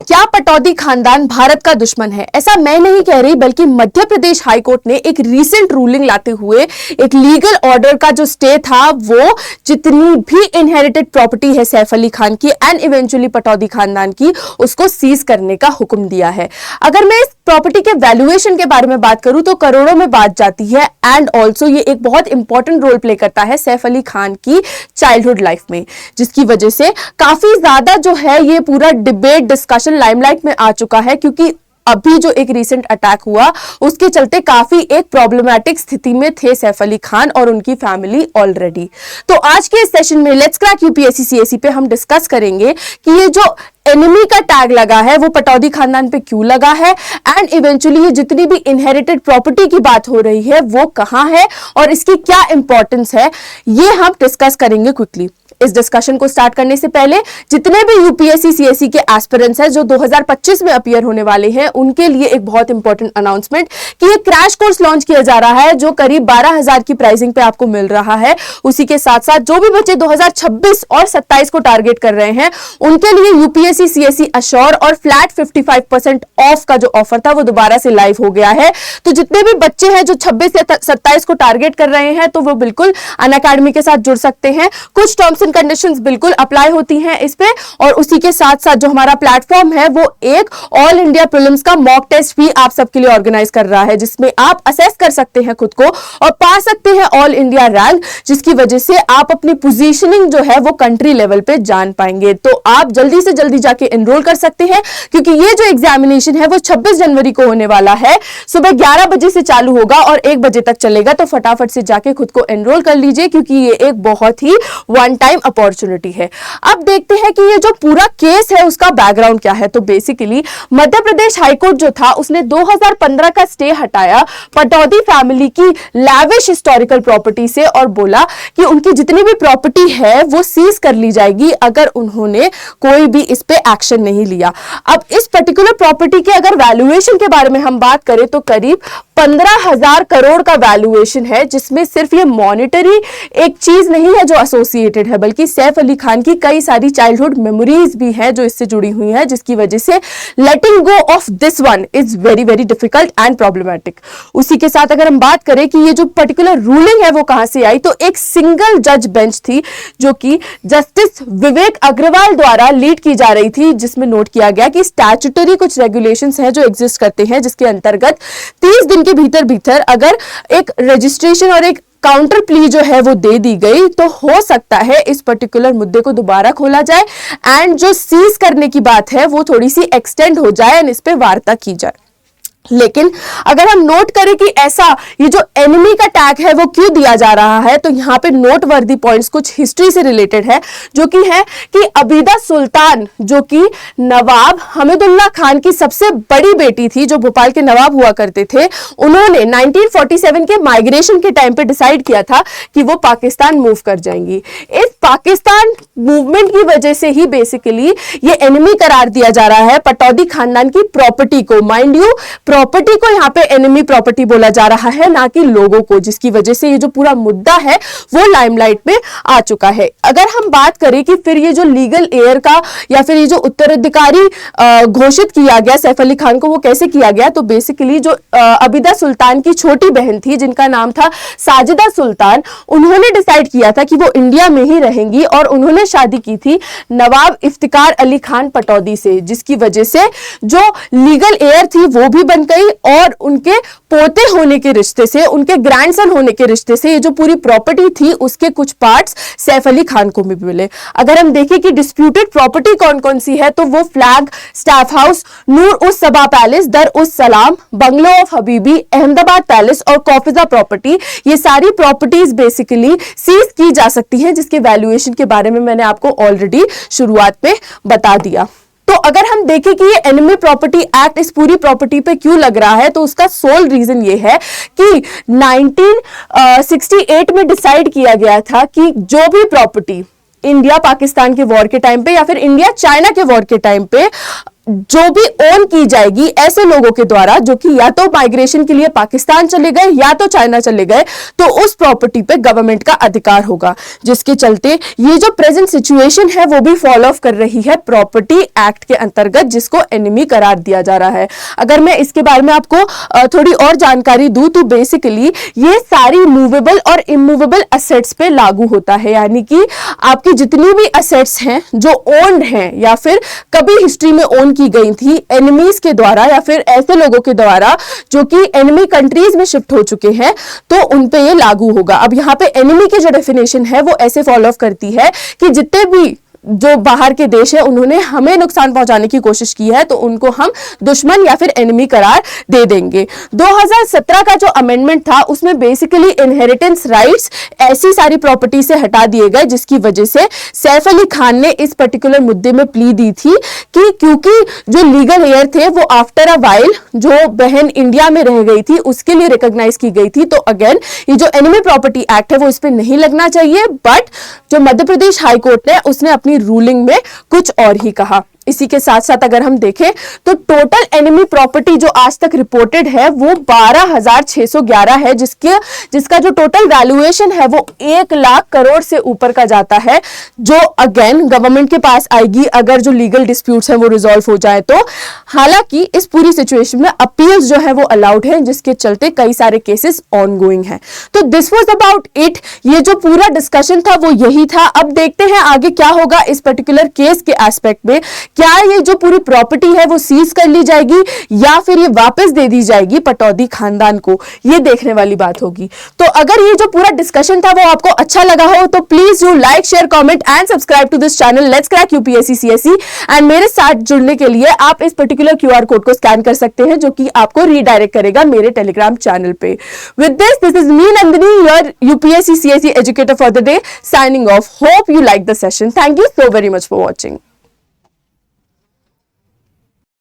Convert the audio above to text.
क्या पटौदी खानदान भारत का दुश्मन है? ऐसा मैं नहीं कह रही, बल्कि मध्य प्रदेश हाईकोर्ट ने एक रीसेंट रूलिंग लाते हुए एक लीगल ऑर्डर का जो स्टे था, वो जितनी भी इनहेरिटेड प्रॉपर्टी है सैफ अली खान की एंड इवेंचुअली पटौदी खानदान की, उसको सीज करने का हुक्म दिया है। अगर मैं इस प्रॉपर्टी के वैल्यूएशन के बारे में बात करूं तो करोड़ों में बात जाती है एंड ऑल्सो ये एक बहुत इंपॉर्टेंट रोल प्ले करता है सैफ अली खान की चाइल्डहुड लाइफ में, जिसकी वजह से काफी ज्यादा जो है ये पूरा डिबेट डिस्कशन लाइमलाइट में आ चुका है, क्योंकि अभी जो एक रीसेंट अटैक हुआ उसके चलते काफी एक प्रॉब्लमैटिक स्थिति में थे सैफ अली खान और उनकी फैमिली ऑलरेडी। तो आज के इस सेशन में लेट्स क्रैक यूपीएससी सीएसई पे हम डिस्कस करेंगे कि ये जो एनिमी का टैग लगा है वो पटौदी खानदान पे क्यों लगा है एंड इवेंचुअली ये जितनी भी इनहेरिटेड प्रॉपर्टी की बात हो रही है वो कहां है और इसकी क्या इंपॉर्टेंस है, ये हम डिस्कस करेंगे क्विकली। इस डिस्कशन को स्टार्ट करने से पहले जितने भी यूपीएससी सीएसई के एस्पिरेंट्स हैं जो 2025 में अपीयर होने वाले हैं, उनके लिए एक बहुत इंपॉर्टेंट अनाउंसमेंट कि ये क्रैश कोर्स लॉन्च किया जा रहा है जो करीब 12,000 की प्राइसिंग पे आपको मिल रहा है। उसी के साथ साथ जो भी बच्चे 2026 और 27 को टारगेट कर रहे हैं उनके लिए यूपीएससी सीएसई अश्योर और फ्लैट 55% ऑफ का जो ऑफर था वो दोबारा से लाइव हो गया है। तो जितने भी बच्चे हैं जो 26 या 27 को टारगेट कर रहे हैं तो वो बिल्कुल अनअकैडमी के साथ जुड़ सकते हैं। कुछ टर्म्स एंड कंडीशंस बिल्कुल अप्लाई होती हैं इस पे, और उसी के साथ साथ जो हमारा प्लेटफॉर्म है वो एक ऑल इंडिया प्रीलिम्स का मॉक टेस्ट भी आप सबके लिए ऑर्गेनाइज कर रहा है, जिसमें आप असेस कर सकते हैं खुद को और पा सकते हैं ऑल इंडिया रैंक, जिसकी वजह से आप अपनी पोजीशनिंग जो है वो कंट्री लेवल पे जान पाएंगे। तो आप जल्दी से जल्दी जाके एनरोल कर सकते हैं, क्योंकि ये जो एग्जामिनेशन है वो 26 जनवरी को होने वाला है। सुबह 11 बजे से चालू होगा और 1 बजे तक चलेगा। तो फटाफट से जाके खुद को एनरोल कर लीजिए, क्योंकि ये एक बहुत ही वन टाइम अपॉर्चुनिटी है। अब देखते हैं कि ये जो पूरा केस है उसका बैकग्राउंड क्या है। तो बेसिकली मध्य प्रदेश हाईकोर्ट जो था उसने 2015 का स्टे हटाया पटौदी फैमिली की लैविश हिस्टोरिकल प्रॉपर्टी से और बोला कि उनकी जितनी भी प्रॉपर्टी है वो सीज कर ली जाएगी अगर उन्होंने कोई भी इस पे एक्शन नहीं लिया। अब इस पर्टिकुलर प्रॉपर्टी के अगर वैल्यूएशन के बारे में हम बात करें तो करीब 15,000 करोड़ का वैल्यूएशन है, जिसमें सिर्फ ये मॉनिटरी एक चीज नहीं है जो एसोसिएटेड है, बल्कि सैफ अली खान की कई सारी चाइल्डहुड मेमोरीज भी हैं जो इससे जुड़ी हुई हैं, जिसकी वजह से letting go of this one is very very difficult and problematic. उसी के साथ अगर हम बात करें कि ये जो पर्टिकुलर रूलिंग है वो कहां से आई, तो एक सिंगल जज बेंच थी जो कि जस्टिस विवेक अग्रवाल द्वारा लीड की जा रही थी, जिसमें नोट किया गया कि स्टैट्यूटरी कुछ रेगुलेशंस हैं जो एग्जिस्ट करते हैं, जिसके अंतर्गत 30 दिन के भीतर अगर एक रजिस्ट्रेशन और एक काउंटर प्ली जो है वो दे दी गई तो हो सकता है इस पर्टिकुलर मुद्दे को दोबारा खोला जाए एंड जो सीज करने की बात है वो थोड़ी सी एक्सटेंड हो जाए एंड इस पे वार्ता की जाए। लेकिन अगर हम नोट करें कि ऐसा ये जो एनिमी का टैग है वो क्यों दिया जा रहा है, तो यहाँ पे नोटवर्दी पॉइंट्स कुछ हिस्ट्री से रिलेटेड है, जो कि है कि अबीदा सुल्तान जो कि नवाब हमीदुल्लाह खान की सबसे बड़ी बेटी थी, जो भोपाल के नवाब हुआ करते थे, उन्होंने 1947 के माइग्रेशन के टाइम पे डिसाइड किया था कि वो पाकिस्तान मूव कर जाएंगी। इस पाकिस्तान मूवमेंट की वजह से ही बेसिकली ये एनिमी करार दिया जा रहा है पटौदी खानदान की प्रॉपर्टी को। माइंड यू, प्रॉपर्टी को यहाँ पे एनिमी प्रॉपर्टी बोला जा रहा है, ना कि लोगों को, जिसकी वजह से ये जो पूरा मुद्दा है वो लाइमलाइट में आ चुका है। अगर हम बात करें कि फिर ये जो लीगल एयर का या फिर ये जो उत्तराधिकारी घोषित किया गया सैफ अली खान को, वो कैसे किया गया, तो बेसिकली जो अबीदा सुल्तान की छोटी बहन थी जिनका नाम था साजिदा सुल्तान, उन्होंने डिसाइड किया था कि वो इंडिया में ही रहेंगी और उन्होंने शादी की थी नवाब इफ्तिकार अली खान पटौदी से, जिसकी वजह से जो लीगल एयर थी वो भी बन गई और उनके पोते होने के रिश्ते से, उनके ग्रैंडसन होने के रिश्ते से ये जो पूरी प्रॉपर्टी थी उसके कुछ पार्ट्स सैफ अली खान को भी मिले। अगर हम देखें कि डिस्प्यूटेड प्रॉपर्टी कौन कौन सी है, तो वो फ्लैग, स्टाफ हाउस, नूर उस सबा पैलेस, दर उस सलाम, bungalow of Habibi, Ahmedabad palace और कॉफिजा प्रॉपर्टी, ये सारी प्रॉपर्टीज बेसिकली सीज की जा सकती हैं, जिसके वैल्यूएशन के बारे में मैंने आपको ऑलरेडी शुरुआत में बता दिया। तो अगर हम देखें कि ये एनिमी प्रॉपर्टी एक्ट इस पूरी प्रॉपर्टी पे क्यों लग रहा है, तो उसका सोल रीजन ये है कि 1968 में डिसाइड किया गया था कि जो भी प्रॉपर्टी इंडिया पाकिस्तान के वॉर के टाइम पे या फिर इंडिया चाइना के वॉर के टाइम पे जो भी ओन की जाएगी ऐसे लोगों के द्वारा जो कि या तो माइग्रेशन के लिए पाकिस्तान चले गए या तो चाइना चले गए, तो उस प्रॉपर्टी पे गवर्नमेंट का अधिकार होगा, जिसके चलते ये जो प्रेजेंट सिचुएशन है वो भी फॉलो ऑफ कर रही है प्रॉपर्टी एक्ट के अंतर्गत, जिसको एनिमी करार दिया जा रहा है। अगर मैं इसके बारे में आपको थोड़ी और जानकारी दूं तो बेसिकली ये सारी मूवेबल और इमूवेबल असेट्स पे लागू होता है, यानी कि आपकी जितनी भी असेट्स हैं जो ओन्ड हैं या फिर कभी हिस्ट्री में ओन की गई थी एनिमीज के द्वारा या फिर ऐसे लोगों के द्वारा जो कि एनिमी कंट्रीज में शिफ्ट हो चुके हैं, तो उन पे ये लागू होगा। अब यहाँ पे एनिमी की जो डेफिनेशन है वो ऐसे फॉलो ऑफ करती है कि जितने भी जो बाहर के देश है उन्होंने हमें नुकसान पहुंचाने की कोशिश की है तो उनको हम दुश्मन या फिर एनिमी करार दे देंगे। 2017 का जो अमेंडमेंट था उसमें बेसिकली इनहेरिटेंस राइट्स ऐसी सारी प्रॉपर्टी से हटा दिए गए, जिसकी वजह से सैफ अली खान ने इस पर्टिकुलर मुद्दे में प्ली दी थी कि क्योंकि जो लीगल हेयर थे वो आफ्टर अ वाइल जो बहन इंडिया में रह गई थी उसके लिए रिकॉग्नाइज की गई थी, तो अगेन ये जो एनिमी प्रॉपर्टी एक्ट है वो इस पर नहीं लगना चाहिए। बट जो मध्य प्रदेश हाईकोर्ट ने उसने अपनी रूलिंग में कुछ और ही कहा। इसी के साथ साथ अगर हम देखें तो टोटल एनिमी प्रॉपर्टी जो आज तक रिपोर्टेड है वो 12,611 है, जिसका जो टोटल वैल्यूएशन है वो 1 लाख करोड़ से ऊपर का जाता है, जो अगेन गवर्नमेंट के पास आएगी अगर जो लीगल डिस्प्यूट्स हैं वो रिजॉल्व हो जाए तो। हालांकि इस पूरी सिचुएशन में अपील्स जो है वो अलाउड है, जिसके चलते कई सारे केसेस ऑनगोइंग हैं। तो दिस वाज अबाउट इट, ये जो पूरा डिस्कशन था वो यही था। अब देखते हैं आगे क्या होगा इस पर्टिकुलर केस के एस्पेक्ट में। क्या ये जो पूरी प्रॉपर्टी है वो सीज कर ली जाएगी या फिर ये वापस दे दी जाएगी पटौदी खानदान को, ये देखने वाली बात होगी। तो अगर ये जो पूरा डिस्कशन था वो आपको अच्छा लगा हो तो please do like, share, comment and subscribe to this channel let's crack UPSC CSE. And मेरे साथ जुड़ने के लिए आप इस पर्टिकुलर क्यूआर कोड को स्कैन कर सकते हैं जो कि आपको रीडायरेक्ट करेगा मेरे टेलीग्राम चैनल पे। With this is me Nandini, your UPSC CSE educator for the day, signing off. Hope you like the session. Thank you so very much for watching.